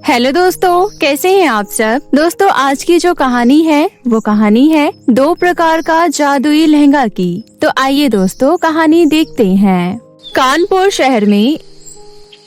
Hello दोस्तों, कैसे हैं आप सब। दोस्तों, आज की जो कहानी है वो कहानी है 2 प्रकार का जादुई लहंगा की। तो आइए दोस्तों, कहानी देखते हैं। कानपुर शहर में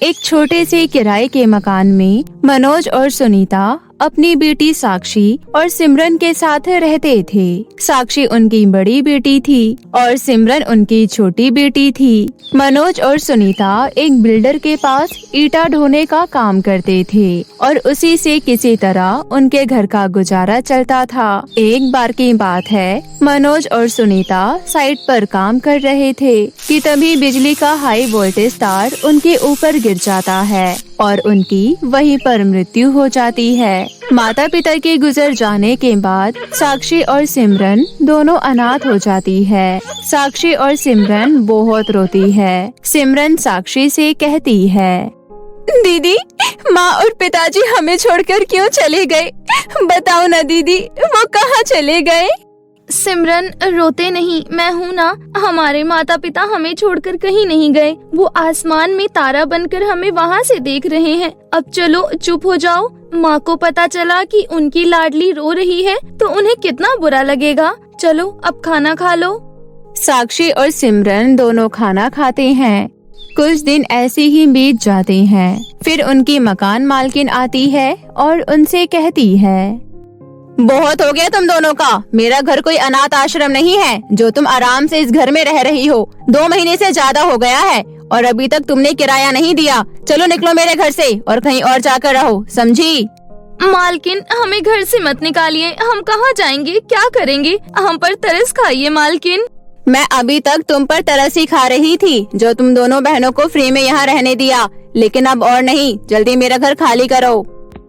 एक छोटे से किराए के मकान में मनोज और सुनीता अपनी बेटी साक्षी और सिमरन के साथ रहते थे। साक्षी उनकी बड़ी बेटी थी और सिमरन उनकी छोटी बेटी थी। मनोज और सुनीता एक बिल्डर के पास ईंटा ढोने का काम करते थे और उसी से किसी तरह उनके घर का गुजारा चलता था। एक बार की बात है, मनोज और सुनीता साइट पर काम कर रहे थे कि तभी बिजली का हाई वोल्टेज तार उनके ऊपर गिर जाता है और उनकी वहीं पर मृत्यु हो जाती है। माता पिता के गुजर जाने के बाद साक्षी और सिमरन दोनों अनाथ हो जाती है। साक्षी और सिमरन बहुत रोती है। सिमरन साक्षी से कहती है, दीदी, माँ और पिताजी हमें छोड़कर क्यों चले गए? बताओ ना दीदी, वो कहाँ चले गए? सिमरन, रोते नहीं, मैं हूँ ना। हमारे माता पिता हमें छोड़कर कहीं नहीं गए। वो आसमान में तारा बनकर हमें वहाँ से देख रहे हैं। अब चलो चुप हो जाओ। माँ को पता चला कि उनकी लाडली रो रही है तो उन्हें कितना बुरा लगेगा। चलो अब खाना खा लो। साक्षी और सिमरन दोनों खाना खाते हैं। कुछ दिन ऐसे ही बीत जाते हैं। फिर उनकी मकान मालकिन आती है और उनसे कहती है, बहुत हो गया तुम दोनों का। मेरा घर कोई अनाथ आश्रम नहीं है जो तुम आराम से इस घर में रह रही हो। 2 महीने से ज्यादा हो गया है और अभी तक तुमने किराया नहीं दिया। चलो निकलो मेरे घर से और कहीं और जाकर रहो, समझी? मालकिन, हमें घर से मत निकालिए। हम कहाँ जाएंगे, क्या करेंगे? हम पर तरस खाइए मालकिन। मैं अभी तक तुम पर तरस ही खा रही थी जो तुम दोनों बहनों को फ्री में यहाँ रहने दिया, लेकिन अब और नहीं। जल्दी मेरा घर खाली करो।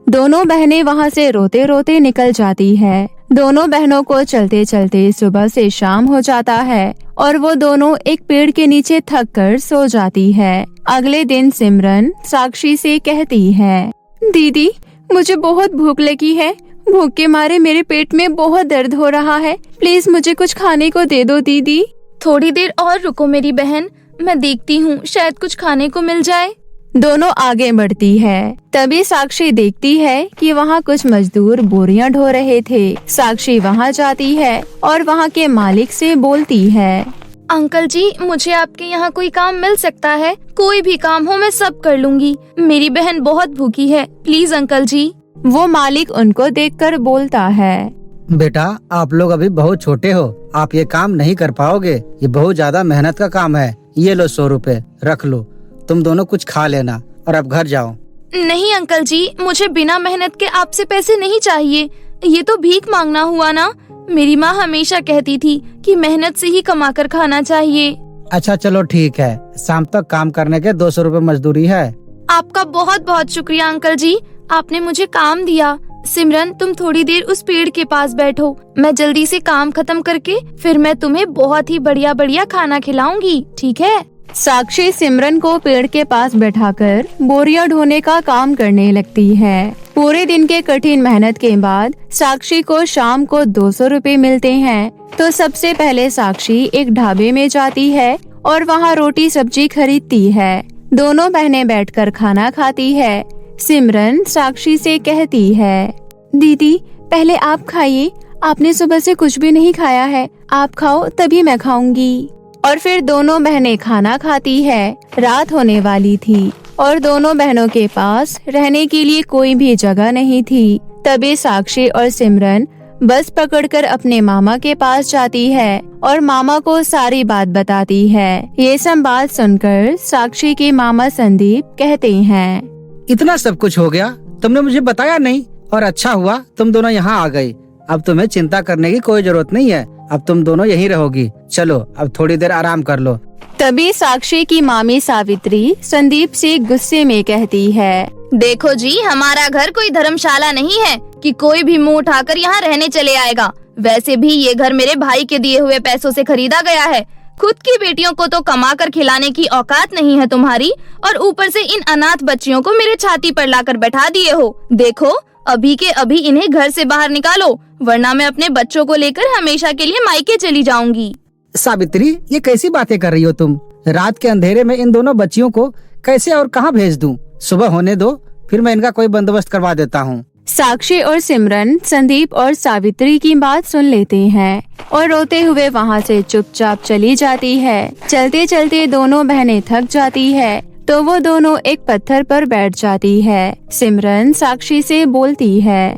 दोनों बहनें वहाँ से रोते रोते निकल जाती है। दोनों बहनों को चलते चलते सुबह से शाम हो जाता है और वो दोनों एक पेड़ के नीचे थक कर सो जाती है। अगले दिन सिमरन साक्षी से कहती है, दीदी, मुझे बहुत भूख लगी है। भूख के मारे मेरे पेट में बहुत दर्द हो रहा है। प्लीज मुझे कुछ खाने को दे दो दीदी। थोड़ी देर और रुको मेरी बहन, मैं देखती हूँ, शायद कुछ खाने को मिल जाए। दोनों आगे बढ़ती है। तभी साक्षी देखती है कि वहाँ कुछ मजदूर बोरियां ढो रहे थे। साक्षी वहाँ जाती है और वहाँ के मालिक से बोलती है, अंकल जी, मुझे आपके यहाँ कोई काम मिल सकता है? कोई भी काम हो मैं सब कर लूँगी। मेरी बहन बहुत भूखी है, प्लीज अंकल जी। वो मालिक उनको देखकर बोलता है, बेटा, आप लोग अभी बहुत छोटे हो, आप ये काम नहीं कर पाओगे। ये बहुत ज्यादा मेहनत का काम है। ये लो 100 रुपए, रख लो। तुम दोनों कुछ खा लेना और अब घर जाओ। नहीं अंकल जी, मुझे बिना मेहनत के आपसे पैसे नहीं चाहिए। ये तो भीख मांगना हुआ ना। मेरी माँ हमेशा कहती थी कि मेहनत से ही कमा कर खाना चाहिए। अच्छा चलो ठीक है, शाम तक काम करने के 200 रुपए मजदूरी है। आपका बहुत बहुत शुक्रिया अंकल जी, आपने मुझे काम दिया। सिमरन, तुम थोड़ी देर उस पेड़ के पास बैठो। मैं जल्दी से काम खत्म करके फिर मैं तुम्हें बहुत ही बढ़िया बढ़िया खाना खिलाऊंगी, ठीक है? साक्षी सिमरन को पेड़ के पास बैठाकर बोरियां ढोने का काम करने लगती है। पूरे दिन के कठिन मेहनत के बाद साक्षी को शाम को 200 रुपए मिलते हैं। तो सबसे पहले साक्षी एक ढाबे में जाती है और वहाँ रोटी सब्जी खरीदती है। दोनों बहनें बैठकर खाना खाती है। सिमरन साक्षी से कहती है, दीदी, पहले आप खाइए। आपने सुबह से कुछ भी नहीं खाया है। आप खाओ तभी मैं खाऊंगी। और फिर दोनों बहनें खाना खाती है। रात होने वाली थी और दोनों बहनों के पास रहने के लिए कोई भी जगह नहीं थी। तभी साक्षी और सिमरन बस पकड़कर अपने मामा के पास जाती है और मामा को सारी बात बताती है। ये सब बात सुनकर साक्षी के मामा संदीप कहते हैं, इतना सब कुछ हो गया, तुमने मुझे बताया नहीं। और अच्छा हुआ तुम दोनों यहाँ आ गई। अब तुम्हें चिंता करने की कोई जरूरत नहीं है। अब तुम दोनों यहीं रहोगी। चलो अब थोड़ी देर आराम कर लो। तभी साक्षी की मामी सावित्री संदीप से गुस्से में कहती है, देखो जी, हमारा घर कोई धर्मशाला नहीं है कि कोई भी मुंह उठाकर यहाँ रहने चले आएगा। वैसे भी ये घर मेरे भाई के दिए हुए पैसों से खरीदा गया है। खुद की बेटियों को तो कमा कर खिलाने की औकात नहीं है तुम्हारी, और ऊपर से इन अनाथ बच्चियों को मेरे छाती पर लाकर बैठा दिए हो। देखो, अभी के अभी इन्हें घर से बाहर निकालो, वरना मैं अपने बच्चों को लेकर हमेशा के लिए मायके चली जाऊंगी। सावित्री, ये कैसी बातें कर रही हो तुम? रात के अंधेरे में इन दोनों बच्चियों को कैसे और कहाँ भेज दूं? सुबह होने दो, फिर मैं इनका कोई बंदोबस्त करवा देता हूँ। साक्षी और सिमरन संदीप और सावित्री की बात सुन लेते हैं और रोते हुए वहाँ से चुपचाप चली जाती है। चलते चलते दोनों बहनें थक जाती है तो वो दोनों एक पत्थर पर बैठ जाती है। सिमरन साक्षी से बोलती है,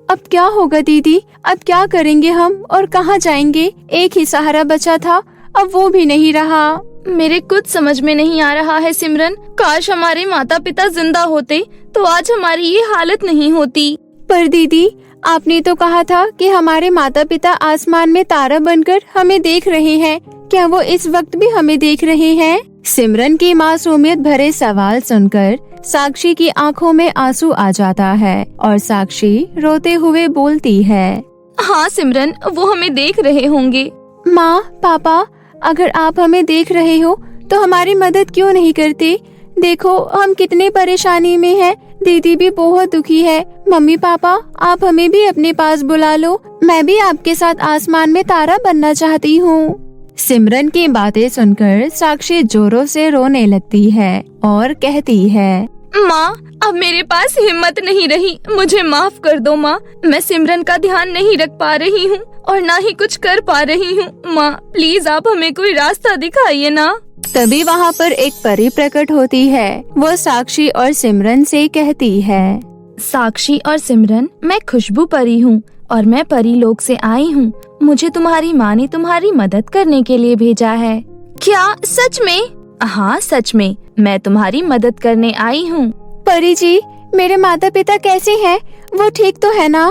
अब क्या होगा दीदी, अब क्या करेंगे हम और कहाँ जाएंगे? एक ही सहारा बचा था, अब वो भी नहीं रहा। मेरे कुछ समझ में नहीं आ रहा है सिमरन। काश हमारे माता पिता जिंदा होते तो आज हमारी ये हालत नहीं होती। पर दीदी, आपने तो कहा था कि हमारे माता पिता आसमान में तारा बनकर हमें देख रहे हैं। क्या वो इस वक्त भी हमें देख रहे हैं? सिमरन की मासूमियत भरे सवाल सुनकर साक्षी की आंखों में आंसू आ जाता है और साक्षी रोते हुए बोलती है, हाँ सिमरन, वो हमें देख रहे होंगे। माँ, पापा, अगर आप हमें देख रहे हो तो हमारी मदद क्यों नहीं करते? देखो हम कितने परेशानी में हैं। दीदी भी बहुत दुखी है। मम्मी पापा, आप हमें भी अपने पास बुला लो। मैं भी आपके साथ आसमान में तारा बनना चाहती हूँ। सिमरन की बातें सुनकर साक्षी जोरों से रोने लगती है और कहती है, माँ, अब मेरे पास हिम्मत नहीं रही, मुझे माफ कर दो माँ। मैं सिमरन का ध्यान नहीं रख पा रही हूँ और ना ही कुछ कर पा रही हूँ। माँ प्लीज आप हमें कोई रास्ता दिखाइए ना। तभी वहाँ पर एक परी प्रकट होती है। वो साक्षी और सिमरन से कहती है, साक्षी और सिमरन, मैं खुशबू परी हूँ और मैं परी लोक से आई हूँ। मुझे तुम्हारी माँ ने तुम्हारी मदद करने के लिए भेजा है। क्या सच में? हाँ सच में, मैं तुम्हारी मदद करने आई हूँ। परी जी, मेरे माता पिता कैसे हैं? वो ठीक तो है ना?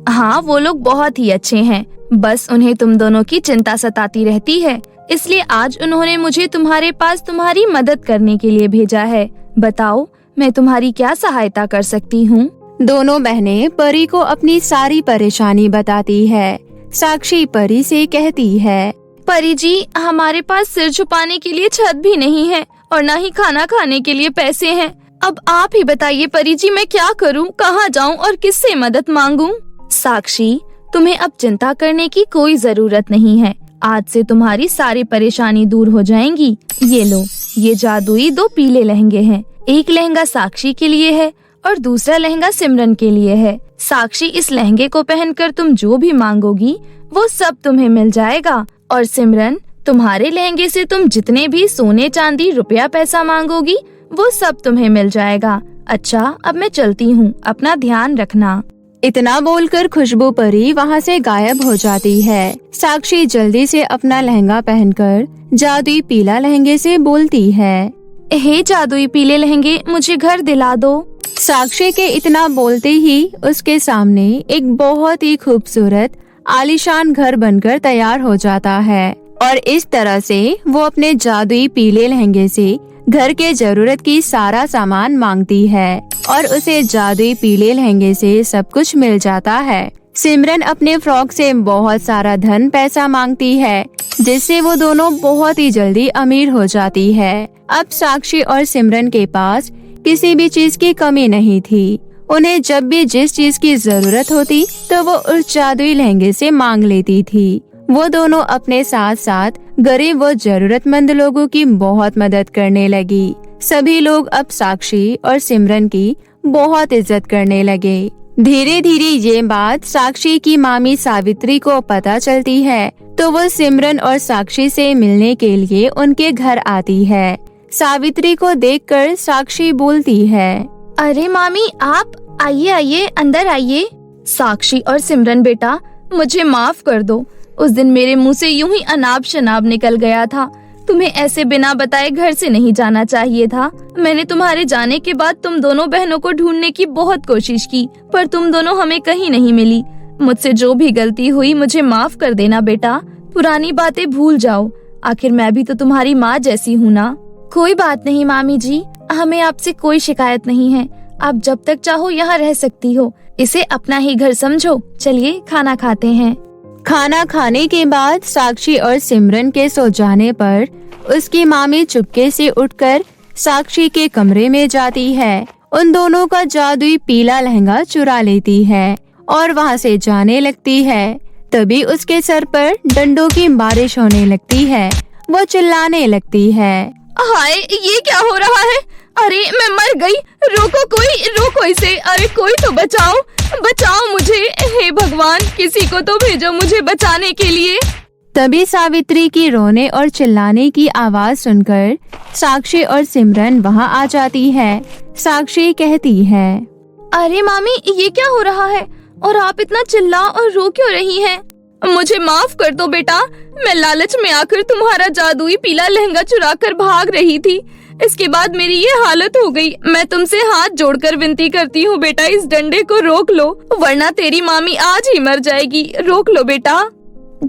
हाँ, वो लोग बहुत ही अच्छे हैं। बस उन्हें तुम दोनों की चिंता सताती रहती है, इसलिए आज उन्होंने मुझे तुम्हारे पास तुम्हारी मदद करने के लिए भेजा है। बताओ मैं तुम्हारी क्या सहायता कर सकती हूँ? दोनों बहनें परी को अपनी सारी परेशानी बताती है। साक्षी परी से कहती है, परी जी, हमारे पास सिर छुपाने के लिए छत भी नहीं है और ना ही खाना खाने के लिए पैसे हैं। अब आप ही बताइए परी जी, मैं क्या करूं, कहां जाऊं और किससे मदद मांगूं? साक्षी, तुम्हें अब चिंता करने की कोई जरूरत नहीं है। आज से तुम्हारी सारी परेशानी दूर हो जाएंगी। ये लो, ये जादुई 2 पीले लहंगे हैं। एक लहंगा साक्षी के लिए है और दूसरा लहंगा सिमरन के लिए है। साक्षी, इस लहंगे को पहनकर तुम जो भी मांगोगी वो सब तुम्हें मिल जाएगा। और सिमरन, तुम्हारे लहंगे से तुम जितने भी सोने चांदी रुपया पैसा मांगोगी वो सब तुम्हें मिल जाएगा। अच्छा, अब मैं चलती हूँ, अपना ध्यान रखना। इतना बोलकर खुशबू परी वहाँ से गायब हो जाती है। साक्षी जल्दी से अपना लहंगा पहनकर जादुई पीला लहंगे से बोलती है, हे जादुई पीले लहंगे, मुझे घर दिला दो। साक्षी के इतना बोलते ही उसके सामने एक बहुत ही खूबसूरत आलीशान घर बनकर तैयार हो जाता है और इस तरह से वो अपने जादुई पीले लहंगे से घर के जरूरत की सारा सामान मांगती है और उसे जादुई पीले लहंगे से सब कुछ मिल जाता है। सिमरन अपने फ्रॉक से बहुत सारा धन पैसा मांगती है, जिससे वो दोनों बहुत ही जल्दी अमीर हो जाती है। अब साक्षी और सिमरन के पास किसी भी चीज की कमी नहीं थी। उन्हें जब भी जिस चीज की जरूरत होती तो वो उस जादुई लहंगे से मांग लेती थी। वो दोनों अपने साथ साथ गरीब व जरूरतमंद लोगों की बहुत मदद करने लगी। सभी लोग अब साक्षी और सिमरन की बहुत इज्जत करने लगे। धीरे धीरे ये बात साक्षी की मामी सावित्री को पता चलती है तो वो सिमरन और साक्षी से मिलने के लिए उनके घर आती है। सावित्री को देखकर साक्षी बोलती है, अरे मामी, आप आइए आइए, अंदर आइए। साक्षी और सिमरन बेटा, मुझे माफ कर दो। उस दिन मेरे मुंह से यूं ही अनाप शनाप निकल गया था। तुम्हें ऐसे बिना बताए घर से नहीं जाना चाहिए था। मैंने तुम्हारे जाने के बाद तुम दोनों बहनों को ढूंढने की बहुत कोशिश की, पर तुम दोनों हमें कहीं नहीं मिली। मुझसे जो भी गलती हुई मुझे माफ कर देना बेटा। पुरानी बातें भूल जाओ, आखिर मैं भी तो तुम्हारी माँ जैसी हूँ ना। कोई बात नहीं मामी जी, हमें आपसे कोई शिकायत नहीं है। आप जब तक चाहो यहाँ रह सकती हो। इसे अपना ही घर समझो। चलिए खाना खाते हैं। खाना खाने के बाद साक्षी और सिमरन के सो जाने पर उसकी मामी चुपके से उठकर साक्षी के कमरे में जाती है, उन दोनों का जादुई पीला लहंगा चुरा लेती है और वहाँ से जाने लगती है। तभी उसके सर पर डंडों की बारिश होने लगती है। वो चिल्लाने लगती है, हाय, ये क्या हो रहा है? अरे मैं मर गई। रोको कोई, रोको इसे। अरे कोई तो बचाओ, बचाओ मुझे। हे भगवान, किसी को तो भेजो मुझे बचाने के लिए। तभी सावित्री की रोने और चिल्लाने की आवाज सुनकर साक्षी और सिमरन वहाँ आ जाती है। साक्षी कहती है, अरे मामी, ये क्या हो रहा है और आप इतना चिल्ला और रो क्यों रही हैं? मुझे माफ कर दो बेटा, मैं लालच में आकर तुम्हारा जादुई पीला लहंगा चुरा कर भाग रही थी। इसके बाद मेरी ये हालत हो गई। मैं तुमसे हाथ जोड़कर विनती करती हूँ बेटा, इस डंडे को रोक लो, वरना तेरी मामी आज ही मर जाएगी। रोक लो बेटा।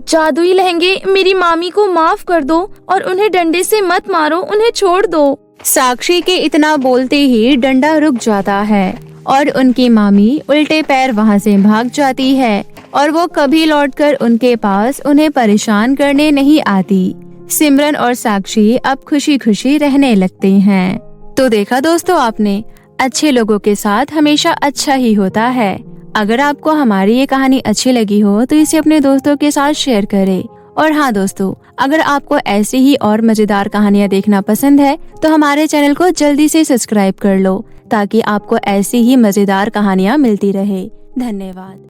जादुई लहंगे, मेरी मामी को माफ कर दो और उन्हें डंडे से मत मारो, उन्हें छोड़ दो। साक्षी के इतना बोलते ही डंडा रुक जाता है और उनकी मामी उल्टे पैर वहाँ से भाग जाती है और वो कभी लौटकर उनके पास उन्हें परेशान करने नहीं आती। सिमरन और साक्षी अब खुशी खुशी रहने लगते हैं। तो देखा दोस्तों आपने, अच्छे लोगों के साथ हमेशा अच्छा ही होता है। अगर आपको हमारी ये कहानी अच्छी लगी हो तो इसे अपने दोस्तों के साथ शेयर करें। और हाँ दोस्तों, अगर आपको ऐसी ही और मजेदार कहानियाँ देखना पसंद है तो हमारे चैनल को जल्दी से सब्सक्राइब कर लो, ताकि आपको ऐसी ही मजेदार कहानियाँ मिलती रहे। धन्यवाद।